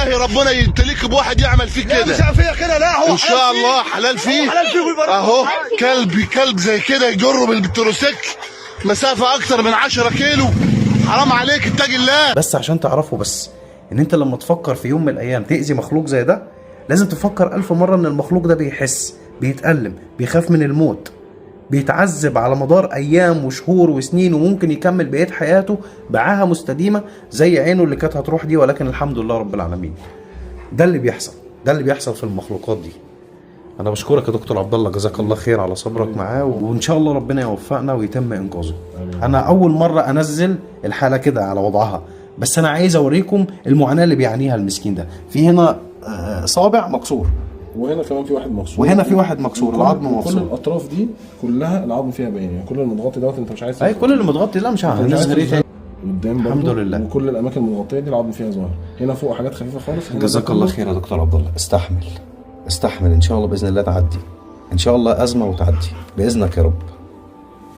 بالله ربنا يبتليك بواحد يعمل فيك كده. مش فيا كده، لا هو ان شاء الله حلال فيه. اهو كلب زي كده يجره بالتروسيكل مسافه اكتر من 10 كيلو. حرام عليك اتقي الله. بس عشان تعرفوا بس ان انت لما تفكر في يوم من الايام تأذي مخلوق زي ده، لازم تفكر 1000 مرة ان المخلوق ده بيحس، بيتألم، بيخاف من الموت، بيتعذب على مدار ايام وشهور وسنين، وممكن يكمل بقية حياته بعاهة مستديمة زي عينه اللي كانت هتروح دي، ولكن الحمد لله رب العالمين. ده اللي بيحصل في المخلوقات دي. انا بشكرك يا دكتور عبد الله، جزاك الله خير على صبرك معاه، وان شاء الله ربنا يوفقنا ويتم انقاذه. انا اول مرة انزل الحالة كده على وضعها، بس انا عايز اوريكم المعاناة اللي بيعانيها المسكين ده. في هنا صابع مكسور، وهنا كمان في واحد مكسور، وهنا في واحد مكسور، العظم مكسور. كل الاطراف دي كلها العظم فيها باين، يعني كل المتغطي دوت انت مش عايز. اي كل اللي متغطي لا مش هنزل ايه تاني قدام برضه الحمد لله. وكل الاماكن المتغطيه دي العظم فيها ظاهر. هنا فوق حاجات خفيفه خالص. جزاك الله خير يا دكتور عبد الله. استحمل ان شاء الله باذن الله تعدي، ان شاء الله ازمه وتعدي باذنك يا رب.